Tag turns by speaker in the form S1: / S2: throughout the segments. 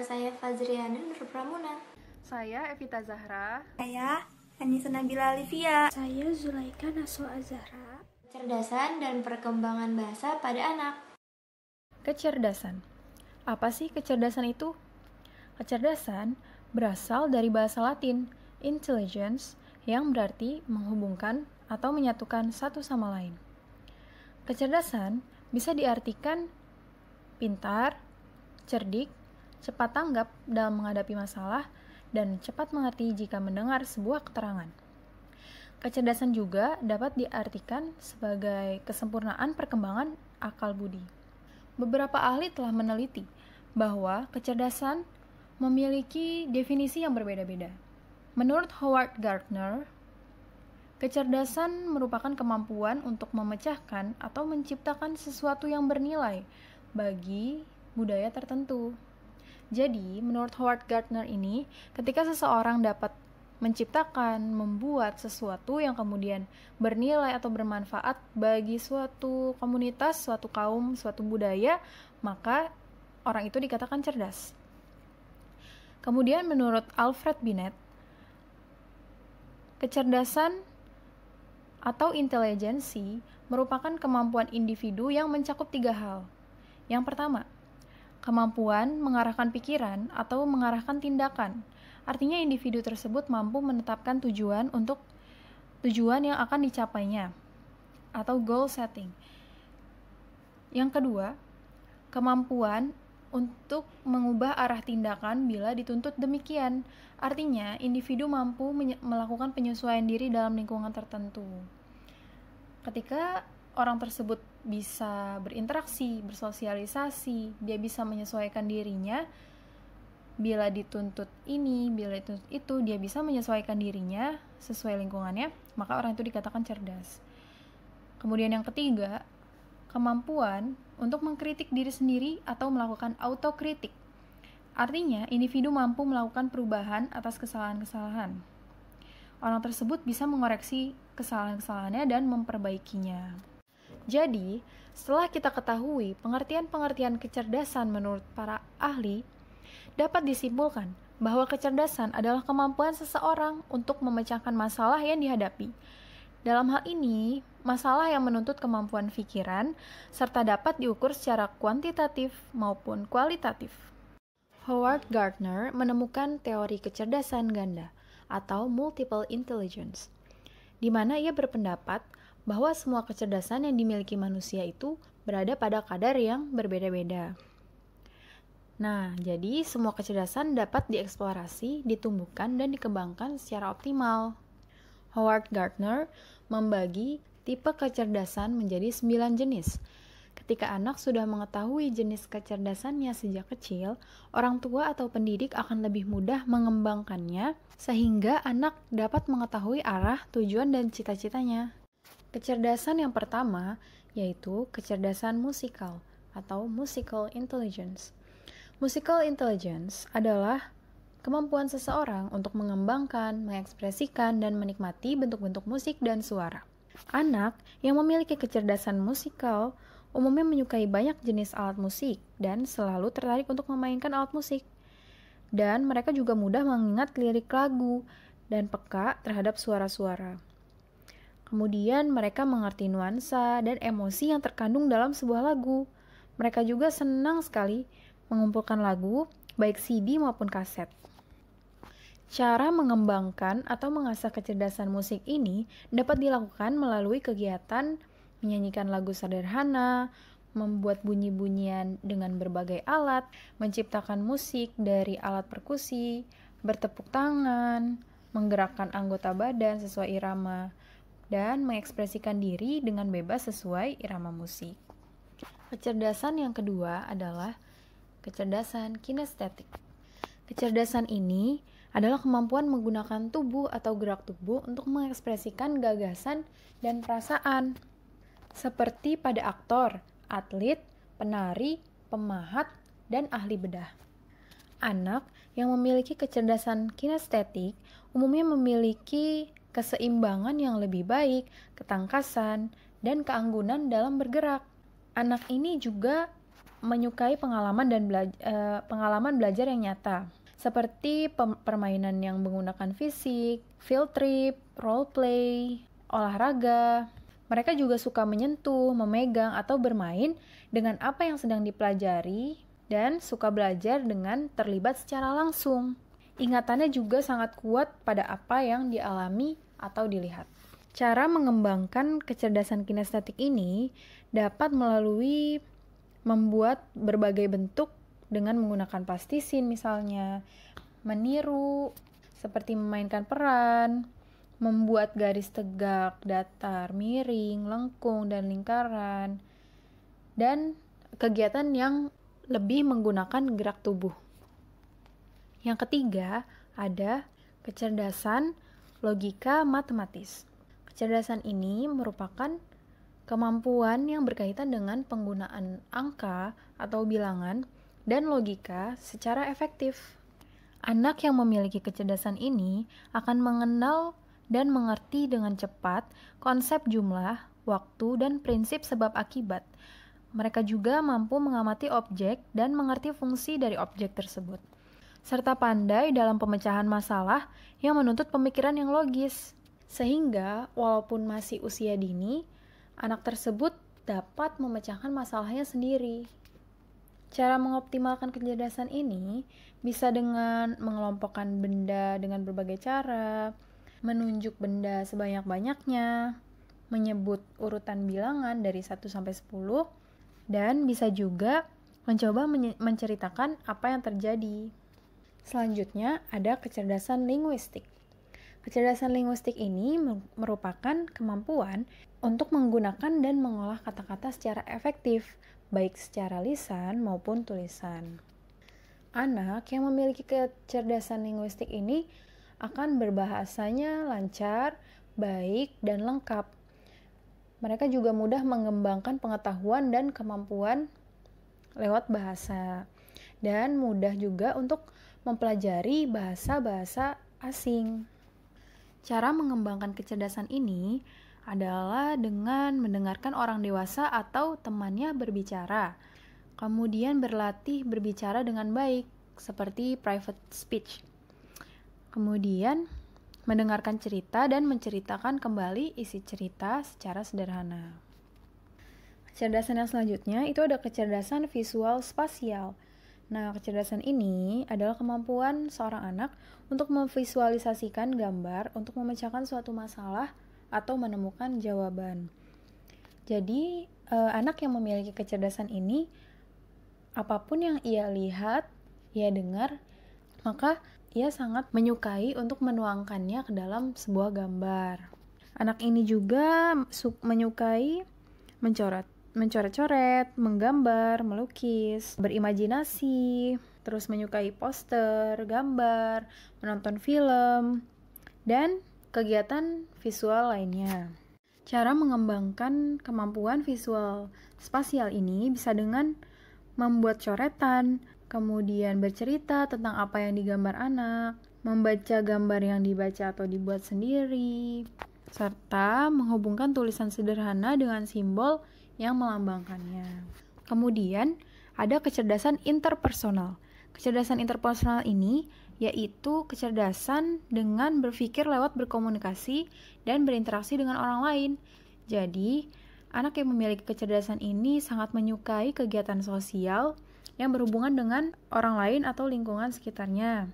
S1: saya Fazriana Nur Pramuna.
S2: Saya Evita Zahra.
S3: Saya Anissa Nabila Alivia.
S4: Saya Zulaika Naswa Azhara.
S1: Kecerdasan dan perkembangan bahasa pada anak.
S2: Kecerdasan. Apa sih kecerdasan itu? Kecerdasan berasal dari bahasa Latin, intelligence, yang berarti menghubungkan atau menyatukan satu sama lain. Kecerdasan bisa diartikan pintar, cerdik, cepat tanggap dalam menghadapi masalah, dan cepat mengerti jika mendengar sebuah keterangan. Kecerdasan juga dapat diartikan sebagai kesempurnaan perkembangan akal budi. Beberapa ahli telah meneliti bahwa kecerdasan memiliki definisi yang berbeda-beda. Menurut Howard Gardner, kecerdasan merupakan kemampuan untuk memecahkan atau menciptakan sesuatu yang bernilai bagi budaya tertentu. Jadi, menurut Howard Gardner ini, ketika seseorang dapat menciptakan, membuat sesuatu yang kemudian bernilai atau bermanfaat bagi suatu komunitas, suatu kaum, suatu budaya, maka orang itu dikatakan cerdas. Kemudian menurut Alfred Binet, kecerdasan atau intelijensi merupakan kemampuan individu yang mencakup 3 hal. Yang pertama, kemampuan mengarahkan pikiran atau mengarahkan tindakan. Artinya individu tersebut mampu menetapkan tujuan untuk tujuan yang akan dicapainya atau goal setting. Yang kedua, kemampuan untuk mengubah arah tindakan bila dituntut demikian. Artinya, individu mampu melakukan penyesuaian diri dalam lingkungan tertentu. Ketika orang tersebut bisa berinteraksi, bersosialisasi, dia bisa menyesuaikan dirinya. Bila dituntut ini, bila dituntut itu, dia bisa menyesuaikan dirinya sesuai lingkungannya, maka orang itu dikatakan cerdas. Kemudian yang ketiga, kemampuan untuk mengkritik diri sendiri atau melakukan autokritik. Artinya, individu mampu melakukan perubahan atas kesalahan-kesalahan. Orang tersebut bisa mengoreksi kesalahan-kesalahannya dan memperbaikinya. Jadi, setelah kita ketahui pengertian-pengertian kecerdasan menurut para ahli, dapat disimpulkan bahwa kecerdasan adalah kemampuan seseorang untuk memecahkan masalah yang dihadapi. Dalam hal ini, masalah yang menuntut kemampuan pikiran serta dapat diukur secara kuantitatif maupun kualitatif. Howard Gardner menemukan teori kecerdasan ganda atau multiple intelligence, di mana ia berpendapat bahwa semua kecerdasan yang dimiliki manusia itu berada pada kadar yang berbeda-beda. Nah, jadi semua kecerdasan dapat dieksplorasi, ditumbuhkan, dan dikembangkan secara optimal. Howard Gardner membagi tipe kecerdasan menjadi 9 jenis. Ketika anak sudah mengetahui jenis kecerdasannya sejak kecil, orang tua atau pendidik akan lebih mudah mengembangkannya sehingga anak dapat mengetahui arah, tujuan, dan cita-citanya. Kecerdasan yang pertama yaitu kecerdasan musikal atau musical intelligence. Musical intelligence adalah kemampuan seseorang untuk mengembangkan, mengekspresikan, dan menikmati bentuk-bentuk musik dan suara. Anak yang memiliki kecerdasan musikal umumnya menyukai banyak jenis alat musik dan selalu tertarik untuk memainkan alat musik. Dan mereka juga mudah mengingat lirik lagu dan peka terhadap suara-suara. Kemudian mereka mengerti nuansa dan emosi yang terkandung dalam sebuah lagu. Mereka juga senang sekali mengumpulkan lagu, baik CD maupun kaset. Cara mengembangkan atau mengasah kecerdasan musik ini dapat dilakukan melalui kegiatan menyanyikan lagu sederhana, membuat bunyi-bunyian dengan berbagai alat, menciptakan musik dari alat perkusi, bertepuk tangan, menggerakkan anggota badan sesuai irama, dan mengekspresikan diri dengan bebas sesuai irama musik. Kecerdasan yang kedua adalah kecerdasan kinestetik. Kecerdasan ini adalah kemampuan menggunakan tubuh atau gerak tubuh untuk mengekspresikan gagasan dan perasaan. Seperti pada aktor, atlet, penari, pemahat, dan ahli bedah. Anak yang memiliki kecerdasan kinestetik umumnya memiliki keseimbangan yang lebih baik, ketangkasan, dan keanggunan dalam bergerak. Anak ini juga menyukai pengalaman belajar yang nyata, seperti permainan yang menggunakan fisik, field trip, role play, olahraga. Mereka juga suka menyentuh, memegang, atau bermain dengan apa yang sedang dipelajari dan suka belajar dengan terlibat secara langsung. Ingatannya juga sangat kuat pada apa yang dialami atau dilihat. Cara mengembangkan kecerdasan kinestetik ini dapat melalui membuat berbagai bentuk dengan menggunakan plastisin misalnya, meniru, seperti memainkan peran, membuat garis tegak, datar, miring, lengkung, dan lingkaran, dan kegiatan yang lebih menggunakan gerak tubuh. Yang ketiga, ada kecerdasan logika matematis. Kecerdasan ini merupakan kemampuan yang berkaitan dengan penggunaan angka atau bilangan dan logika secara efektif. Anak yang memiliki kecerdasan ini akan mengenal dan mengerti dengan cepat konsep jumlah, waktu, dan prinsip sebab akibat. Mereka juga mampu mengamati objek dan mengerti fungsi dari objek tersebut, serta pandai dalam pemecahan masalah yang menuntut pemikiran yang logis. Sehingga, walaupun masih usia dini, anak tersebut dapat memecahkan masalahnya sendiri. Cara mengoptimalkan kecerdasan ini bisa dengan mengelompokkan benda dengan berbagai cara, menunjuk benda sebanyak-banyaknya, menyebut urutan bilangan dari 1 sampai 10, dan bisa juga mencoba menceritakan apa yang terjadi. Selanjutnya ada kecerdasan linguistik. Kecerdasan linguistik ini merupakan kemampuan untuk menggunakan dan mengolah kata-kata secara efektif, baik secara lisan maupun tulisan. Anak yang memiliki kecerdasan linguistik ini akan berbahasanya lancar, baik, dan lengkap. Mereka juga mudah mengembangkan pengetahuan dan kemampuan lewat bahasa, dan mudah juga untuk mempelajari bahasa-bahasa asing. Cara mengembangkan kecerdasan ini adalah dengan mendengarkan orang dewasa atau temannya berbicara, kemudian berlatih berbicara dengan baik, seperti private speech. Kemudian, mendengarkan cerita dan menceritakan kembali isi cerita secara sederhana. Kecerdasan yang selanjutnya itu ada kecerdasan visual spasial. Nah, kecerdasan ini adalah kemampuan seorang anak untuk memvisualisasikan gambar untuk memecahkan suatu masalah atau menemukan jawaban. Jadi, anak yang memiliki kecerdasan ini, apapun yang ia lihat, ia dengar, maka ia sangat menyukai untuk menuangkannya ke dalam sebuah gambar. Anak ini juga menyukai mencoret-coret, menggambar, melukis, berimajinasi, terus menyukai poster, gambar, menonton film, dan kegiatan visual lainnya. Cara mengembangkan kemampuan visual spasial ini bisa dengan membuat coretan, kemudian bercerita tentang apa yang digambar anak, membaca gambar yang dibaca atau dibuat sendiri, serta menghubungkan tulisan sederhana dengan simbol yang melambangkannya. Kemudian, ada kecerdasan interpersonal. Kecerdasan interpersonal ini yaitu kecerdasan dengan berpikir lewat berkomunikasi dan berinteraksi dengan orang lain. Jadi, anak yang memiliki kecerdasan ini sangat menyukai kegiatan sosial yang berhubungan dengan orang lain atau lingkungan sekitarnya.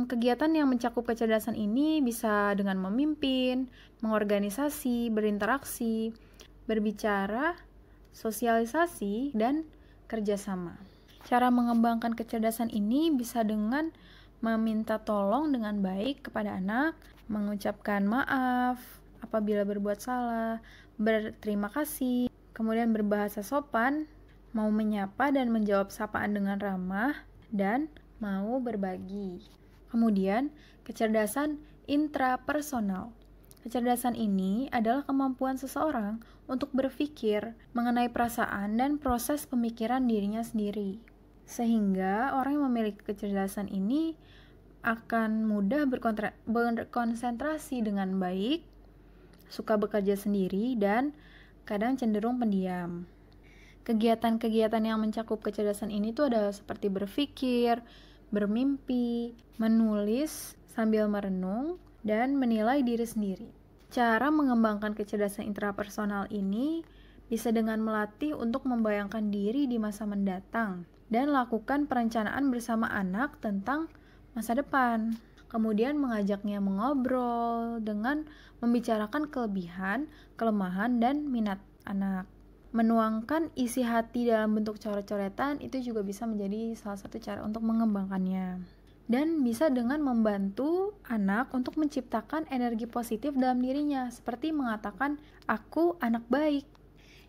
S2: Kegiatan yang mencakup kecerdasan ini bisa dengan memimpin, mengorganisasi, berinteraksi, berbicara, sosialisasi, dan kerjasama. Cara mengembangkan kecerdasan ini bisa dengan meminta tolong dengan baik kepada anak, mengucapkan maaf apabila berbuat salah, berterima kasih, kemudian berbahasa sopan, mau menyapa dan menjawab sapaan dengan ramah, dan mau berbagi. Kemudian, kecerdasan intrapersonal. Kecerdasan ini adalah kemampuan seseorang untuk berpikir mengenai perasaan dan proses pemikiran dirinya sendiri. Sehingga orang yang memiliki kecerdasan ini akan mudah berkonsentrasi dengan baik, suka bekerja sendiri, dan kadang cenderung pendiam. Kegiatan-kegiatan yang mencakup kecerdasan ini tuh adalah seperti berpikir, bermimpi, menulis sambil merenung, dan menilai diri sendiri. Cara mengembangkan kecerdasan intrapersonal ini bisa dengan melatih untuk membayangkan diri di masa mendatang dan lakukan perencanaan bersama anak tentang masa depan. Kemudian mengajaknya mengobrol dengan membicarakan kelebihan, kelemahan, dan minat anak. Menuangkan isi hati dalam bentuk coret-coretan itu juga bisa menjadi salah satu cara untuk mengembangkannya. Dan bisa dengan membantu anak untuk menciptakan energi positif dalam dirinya, seperti mengatakan, "Aku anak baik."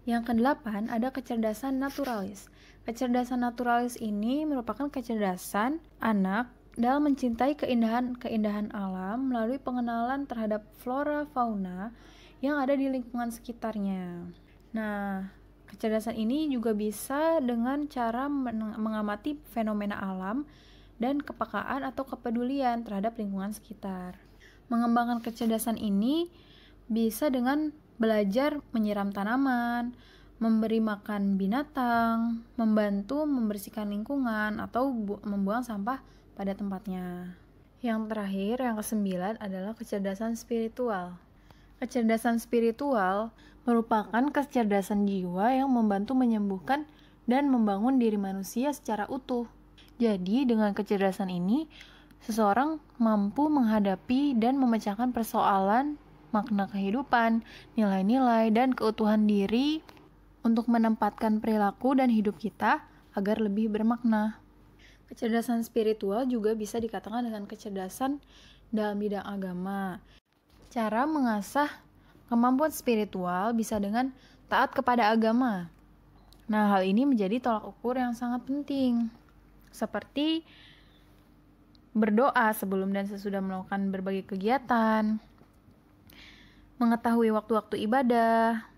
S2: Yang kedelapan, ada kecerdasan naturalis. Kecerdasan naturalis ini merupakan kecerdasan anak dalam mencintai keindahan alam melalui pengenalan terhadap flora fauna yang ada di lingkungan sekitarnya. Nah, kecerdasan ini juga bisa dengan cara mengamati fenomena alam dan kepekaan atau kepedulian terhadap lingkungan sekitar. Mengembangkan kecerdasan ini bisa dengan belajar menyiram tanaman, memberi makan binatang, membantu membersihkan lingkungan, atau membuang sampah pada tempatnya. Yang terakhir, yang kesembilan adalah kecerdasan spiritual. Kecerdasan spiritual merupakan kecerdasan jiwa yang membantu menyembuhkan dan membangun diri manusia secara utuh. Jadi, dengan kecerdasan ini, seseorang mampu menghadapi dan memecahkan persoalan makna kehidupan, nilai-nilai, dan keutuhan diri untuk menempatkan perilaku dan hidup kita agar lebih bermakna. Kecerdasan spiritual juga bisa dikatakan dengan kecerdasan dalam bidang agama. Cara mengasah kemampuan spiritual bisa dengan taat kepada agama. Nah, hal ini menjadi tolak ukur yang sangat penting, seperti berdoa sebelum dan sesudah melakukan berbagai kegiatan, mengetahui waktu-waktu ibadah,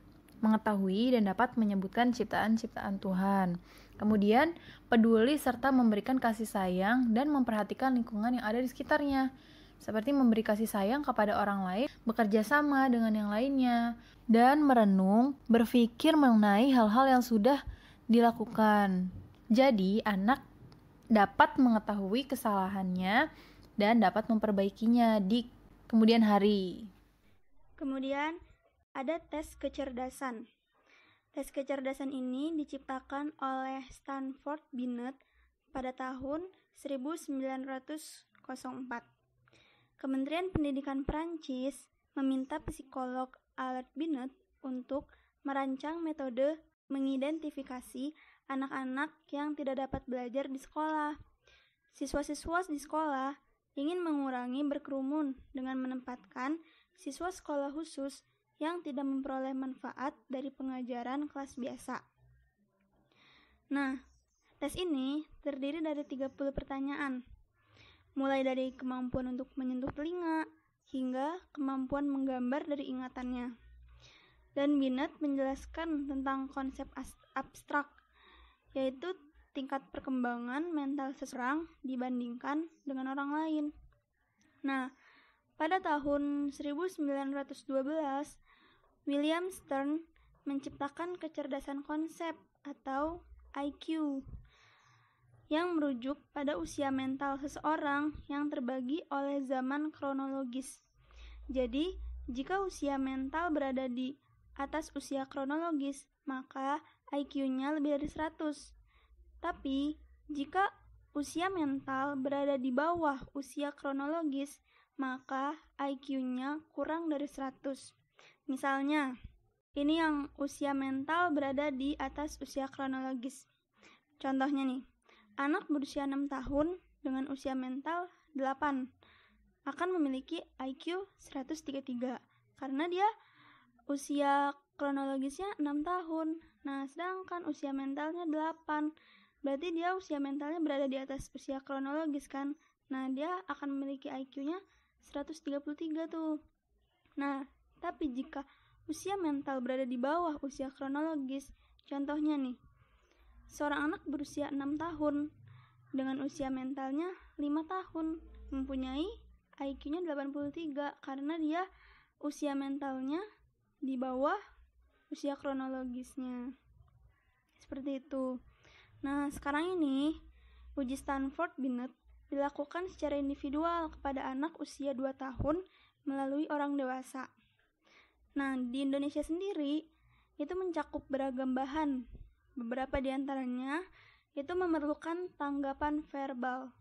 S2: mengetahui dan dapat menyebutkan ciptaan-ciptaan Tuhan. Kemudian, peduli serta memberikan kasih sayang dan memperhatikan lingkungan yang ada di sekitarnya, seperti memberi kasih sayang kepada orang lain, bekerja sama dengan yang lainnya, dan merenung, berpikir mengenai hal-hal yang sudah dilakukan. Jadi, anak dapat mengetahui kesalahannya dan dapat memperbaikinya di kemudian hari.
S3: Kemudian ada tes kecerdasan. Tes kecerdasan ini diciptakan oleh Stanford Binet pada tahun 1904. Kementerian Pendidikan Prancis meminta psikolog Albert Binet untuk merancang metode mengidentifikasi anak-anak yang tidak dapat belajar di sekolah. Siswa-siswa di sekolah ingin mengurangi berkerumun dengan menempatkan siswa sekolah khusus yang tidak memperoleh manfaat dari pengajaran kelas biasa. Nah, tes ini terdiri dari 30 pertanyaan, mulai dari kemampuan untuk menyentuh telinga hingga kemampuan menggambar dari ingatannya. Dan Binet menjelaskan tentang konsep abstrak, yaitu tingkat perkembangan mental seseorang dibandingkan dengan orang lain. Nah, pada tahun 1912, William Stern menciptakan kecerdasan konsep atau IQ yang merujuk pada usia mental seseorang yang terbagi oleh zaman kronologis. Jadi, jika usia mental berada di atas usia kronologis, maka IQ-nya lebih dari 100. Tapi, jika usia mental berada di bawah usia kronologis, maka IQ-nya kurang dari 100. Misalnya, ini yang usia mental berada di atas usia kronologis. Contohnya nih, anak berusia 6 tahun dengan usia mental 8 akan memiliki IQ 133 karena dia usia kronologisnya 6 tahun. Nah, sedangkan usia mentalnya 8. Berarti dia usia mentalnya berada di atas usia kronologis kan? Nah, dia akan memiliki IQ-nya 133 tuh. Nah, tapi jika usia mental berada di bawah usia kronologis, contohnya nih, seorang anak berusia 6 tahun dengan usia mentalnya 5 tahun, mempunyai IQ-nya 83 karena dia usia mentalnya di bawah usia kronologisnya. seperti itu. Nah, sekarang ini uji Stanford Binet dilakukan secara individual kepada anak usia 2 tahun melalui orang dewasa. Nah, di Indonesia sendiri itu mencakup beragam bahan. Beberapa di antaranya itu memerlukan tanggapan verbal.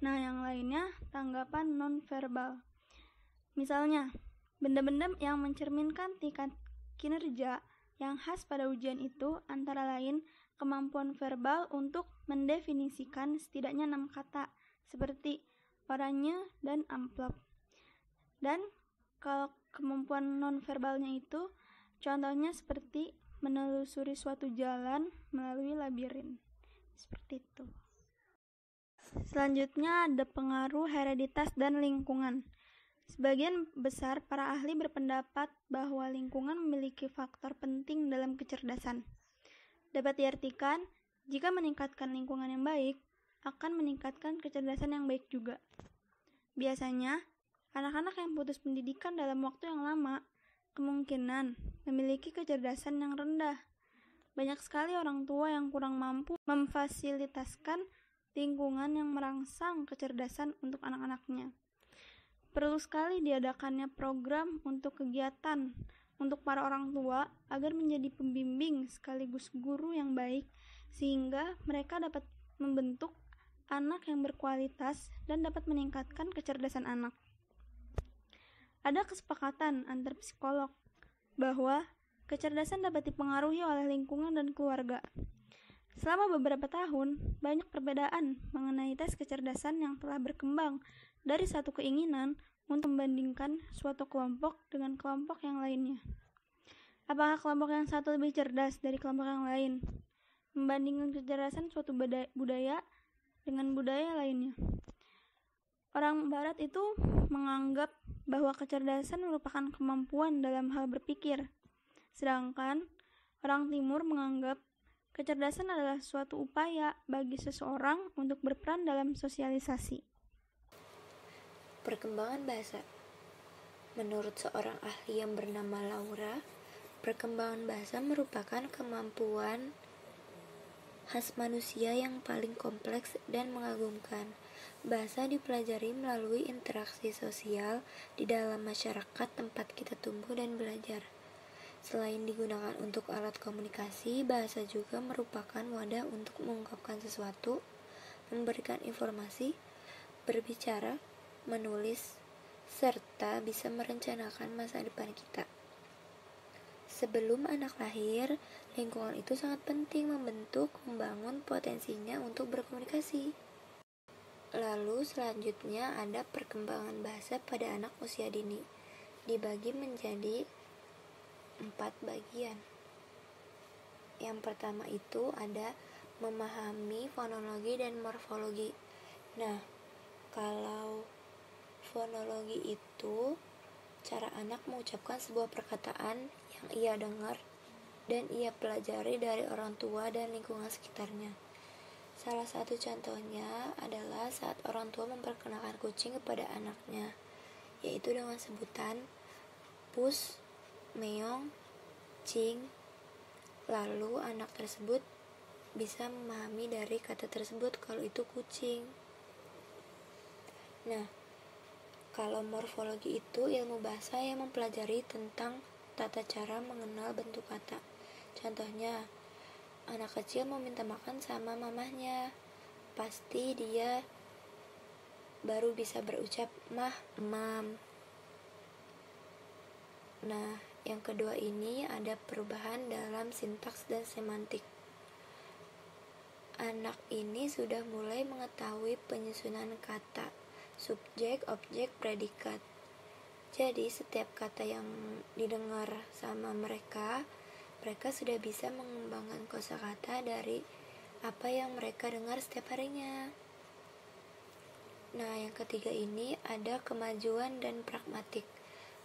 S3: Nah, yang lainnya tanggapan non-verbal. Misalnya, benda-benda yang mencerminkan tingkat kinerja yang khas pada ujian itu antara lain kemampuan verbal untuk mendefinisikan setidaknya 6 kata seperti oranye dan amplop. Dan kalau kemampuan non-verbalnya itu contohnya seperti menelusuri suatu jalan melalui labirin. Seperti itu. Selanjutnya ada pengaruh hereditas dan lingkungan. Sebagian besar para ahli berpendapat bahwa lingkungan memiliki faktor penting dalam kecerdasan. Dapat diartikan, jika meningkatkan lingkungan yang baik, akan meningkatkan kecerdasan yang baik juga. Biasanya, anak-anak yang putus pendidikan dalam waktu yang lama kemungkinan memiliki kecerdasan yang rendah. Banyak sekali orang tua yang kurang mampu memfasilitaskan lingkungan yang merangsang kecerdasan untuk anak-anaknya. Perlu sekali diadakannya program untuk kegiatan untuk para orang tua agar menjadi pembimbing sekaligus guru yang baik sehingga mereka dapat membentuk anak yang berkualitas dan dapat meningkatkan kecerdasan anak. Ada kesepakatan antar psikolog bahwa kecerdasan dapat dipengaruhi oleh lingkungan dan keluarga. Selama beberapa tahun, banyak perbedaan mengenai tes kecerdasan yang telah berkembang dari satu keinginan untuk membandingkan suatu kelompok dengan kelompok yang lainnya. Apakah kelompok yang satu lebih cerdas dari kelompok yang lain? Membandingkan kecerdasan suatu budaya dengan budaya lainnya. Orang Barat itu menganggap bahwa kecerdasan merupakan kemampuan dalam hal berpikir, sedangkan orang Timur menganggap kecerdasan adalah suatu upaya bagi seseorang untuk berperan dalam sosialisasi.
S1: Perkembangan bahasa. Menurut seorang ahli yang bernama Laura, perkembangan bahasa merupakan kemampuan khas manusia yang paling kompleks dan mengagumkan. Bahasa dipelajari melalui interaksi sosial di dalam masyarakat tempat kita tumbuh dan belajar. Selain digunakan untuk alat komunikasi, bahasa juga merupakan wadah untuk mengungkapkan sesuatu, memberikan informasi, berbicara, menulis, serta bisa merencanakan masa depan kita. Sebelum anak lahir, lingkungan itu sangat penting membangun potensinya untuk berkomunikasi. Lalu selanjutnya ada perkembangan bahasa pada anak usia dini, dibagi menjadi 4 bagian. Yang pertama itu ada memahami fonologi dan morfologi. Nah, kalau fonologi itu cara anak mengucapkan sebuah perkataan yang ia dengar dan ia pelajari dari orang tua dan lingkungan sekitarnya. Salah satu contohnya adalah saat orang tua memperkenalkan kucing kepada anaknya, yaitu dengan sebutan pus, meong, cing. Lalu anak tersebut bisa memahami dari kata tersebut kalau itu kucing. Nah, kalau morfologi itu ilmu bahasa yang mempelajari tentang tata cara mengenal bentuk kata. Contohnya, anak kecil mau minta makan sama mamahnya, pasti dia baru bisa berucap mah, mam. Nah, yang kedua ini ada perubahan dalam sintaks dan semantik. Anak ini sudah mulai mengetahui penyusunan kata, subjek, objek, predikat. Jadi setiap kata yang didengar sama mereka sudah bisa mengembangkan kosakata dari apa yang mereka dengar setiap harinya. Nah, yang ketiga ini ada kemajuan dan pragmatik.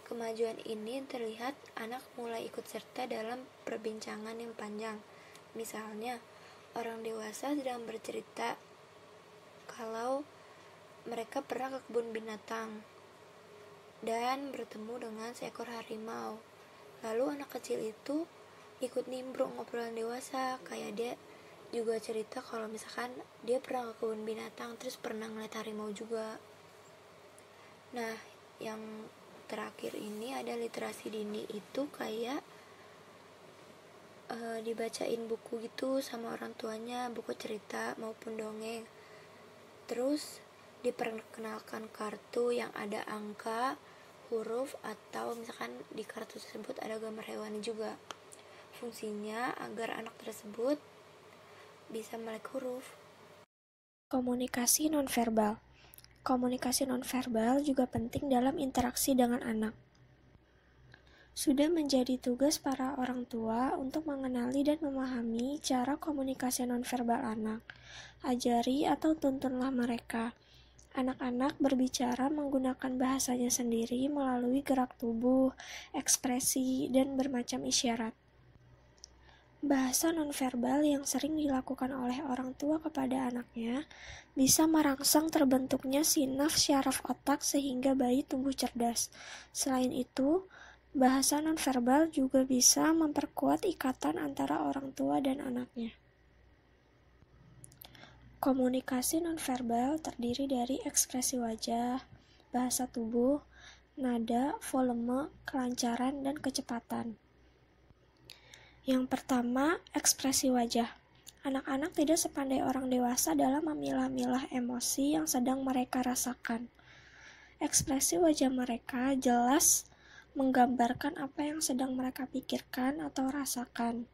S1: Kemajuan ini terlihat anak mulai ikut serta dalam perbincangan yang panjang. Misalnya, orang dewasa sedang bercerita kalau mereka pernah ke kebun binatang dan bertemu dengan seekor harimau. Lalu anak kecil itu ikut nimbrung ngobrolan dewasa, kayak dia juga cerita kalau misalkan dia pernah ke kebun binatang, terus pernah ngeliat harimau juga. Nah, yang terakhir ini ada literasi dini, itu kayak dibacain buku gitu sama orang tuanya, buku cerita maupun dongeng. Terus diperkenalkan kartu yang ada angka, huruf, atau misalkan di kartu tersebut ada gambar hewan juga. Fungsinya agar anak tersebut bisa melek huruf.
S4: Komunikasi nonverbal. Komunikasi nonverbal juga penting dalam interaksi dengan anak. Sudah menjadi tugas para orang tua untuk mengenali dan memahami cara komunikasi nonverbal anak. Ajari atau tuntunlah mereka. Anak-anak berbicara menggunakan bahasanya sendiri melalui gerak tubuh, ekspresi, dan bermacam isyarat. Bahasa nonverbal yang sering dilakukan oleh orang tua kepada anaknya bisa merangsang terbentuknya sinaf syaraf otak sehingga bayi tumbuh cerdas. Selain itu, bahasa nonverbal juga bisa memperkuat ikatan antara orang tua dan anaknya. Komunikasi nonverbal terdiri dari ekspresi wajah, bahasa tubuh, nada, volume, kelancaran, dan kecepatan. Yang pertama, ekspresi wajah. Anak-anak tidak sepandai orang dewasa dalam memilah-milah emosi yang sedang mereka rasakan. Ekspresi wajah mereka jelas menggambarkan apa yang sedang mereka pikirkan atau rasakan.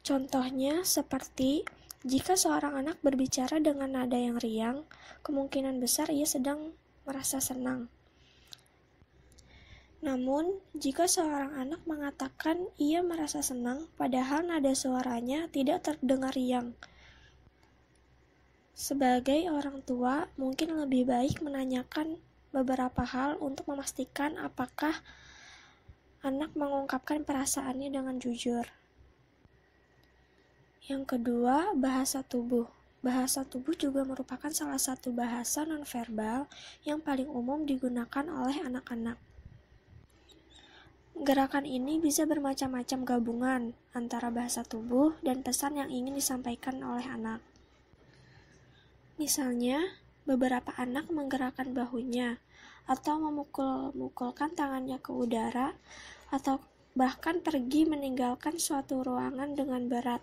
S4: Contohnya seperti jika seorang anak berbicara dengan nada yang riang, kemungkinan besar ia sedang merasa senang. Namun, jika seorang anak mengatakan ia merasa senang, padahal nada suaranya tidak terdengar riang. Sebagai orang tua, mungkin lebih baik menanyakan beberapa hal untuk memastikan apakah anak mengungkapkan perasaannya dengan jujur. Yang kedua, bahasa tubuh. Bahasa tubuh juga merupakan salah satu bahasa nonverbal yang paling umum digunakan oleh anak-anak. Gerakan ini bisa bermacam-macam gabungan antara bahasa tubuh dan pesan yang ingin disampaikan oleh anak. Misalnya, beberapa anak menggerakkan bahunya, atau memukul-mukulkan tangannya ke udara, atau bahkan pergi meninggalkan suatu ruangan dengan berat.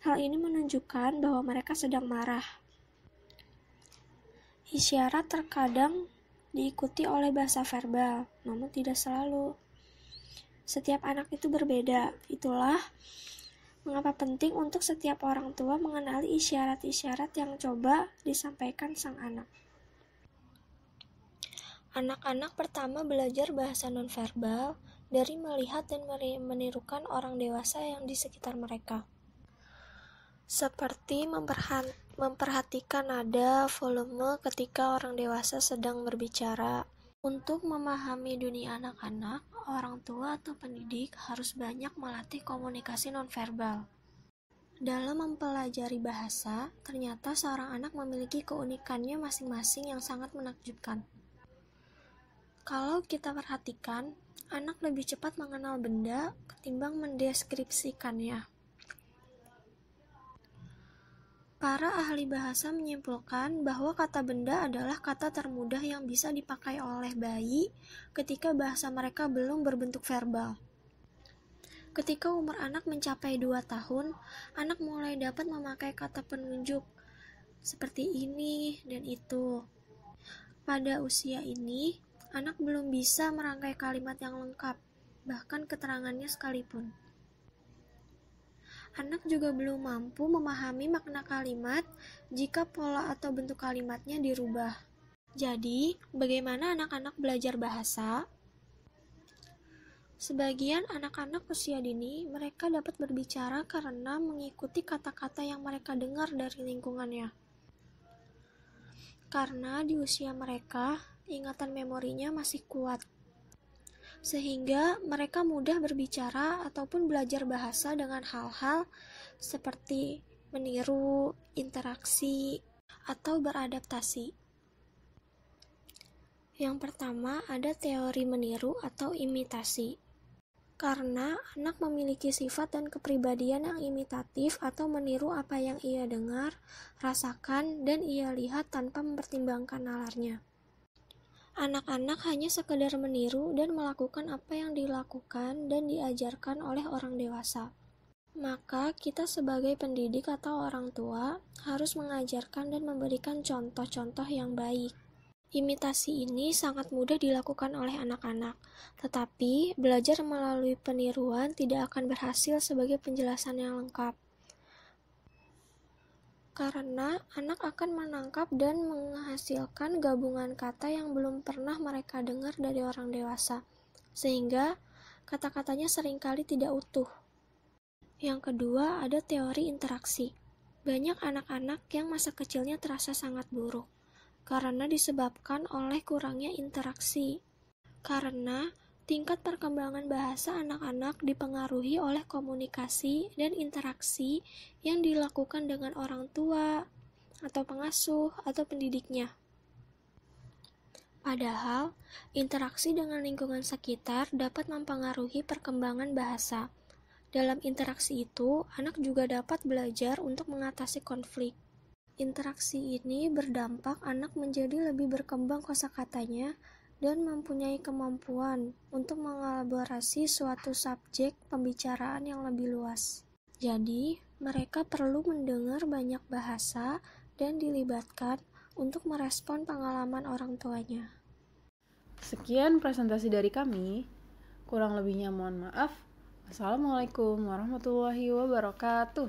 S4: Hal ini menunjukkan bahwa mereka sedang marah. Isyarat terkadang diikuti oleh bahasa verbal, namun tidak selalu. Setiap anak itu berbeda. Itulah mengapa penting untuk setiap orang tua mengenali isyarat-isyarat yang coba disampaikan sang anak. Anak-anak pertama belajar bahasa nonverbal dari melihat dan menirukan orang dewasa yang di sekitar mereka. Seperti memperhatikan nada, volume ketika orang dewasa sedang berbicara. Untuk memahami dunia anak-anak, orang tua atau pendidik harus banyak melatih komunikasi nonverbal. Dalam mempelajari bahasa, ternyata seorang anak memiliki keunikannya masing-masing yang sangat menakjubkan. Kalau kita perhatikan, anak lebih cepat mengenal benda ketimbang mendeskripsikannya. Para ahli bahasa menyimpulkan bahwa kata benda adalah kata termudah yang bisa dipakai oleh bayi ketika bahasa mereka belum berbentuk verbal. Ketika umur anak mencapai 2 tahun, anak mulai dapat memakai kata penunjuk seperti ini dan itu. Pada usia ini, anak belum bisa merangkai kalimat yang lengkap, bahkan keterangannya sekalipun. Anak juga belum mampu memahami makna kalimat jika pola atau bentuk kalimatnya dirubah. Jadi, bagaimana anak-anak belajar bahasa? Sebagian anak-anak usia dini, mereka dapat berbicara karena mengikuti kata-kata yang mereka dengar dari lingkungannya. Karena di usia mereka, ingatan memorinya masih kuat. Sehingga mereka mudah berbicara ataupun belajar bahasa dengan hal-hal seperti meniru, interaksi, atau beradaptasi. Yang pertama ada teori meniru atau imitasi. Karena anak memiliki sifat dan kepribadian yang imitatif atau meniru apa yang ia dengar, rasakan, dan ia lihat tanpa mempertimbangkan nalarnya. Anak-anak hanya sekedar meniru dan melakukan apa yang dilakukan dan diajarkan oleh orang dewasa. Maka kita sebagai pendidik atau orang tua harus mengajarkan dan memberikan contoh-contoh yang baik. Imitasi ini sangat mudah dilakukan oleh anak-anak, tetapi belajar melalui peniruan tidak akan berhasil sebagai penjelasan yang lengkap. Karena anak akan menangkap dan menghasilkan gabungan kata yang belum pernah mereka dengar dari orang dewasa, sehingga kata-katanya seringkali tidak utuh. Yang kedua, ada teori interaksi. Banyak anak-anak yang masa kecilnya terasa sangat buruk, karena disebabkan oleh kurangnya interaksi. Karena tingkat perkembangan bahasa anak-anak dipengaruhi oleh komunikasi dan interaksi yang dilakukan dengan orang tua, atau pengasuh, atau pendidiknya. Padahal, interaksi dengan lingkungan sekitar dapat mempengaruhi perkembangan bahasa. Dalam interaksi itu, anak juga dapat belajar untuk mengatasi konflik. Interaksi ini berdampak anak menjadi lebih berkembang kosakatanya dan mempunyai kemampuan untuk mengelaborasi suatu subjek pembicaraan yang lebih luas. Jadi, mereka perlu mendengar banyak bahasa dan dilibatkan untuk merespon pengalaman orang tuanya.
S2: Sekian presentasi dari kami. Kurang lebihnya mohon maaf. Assalamualaikum warahmatullahi wabarakatuh.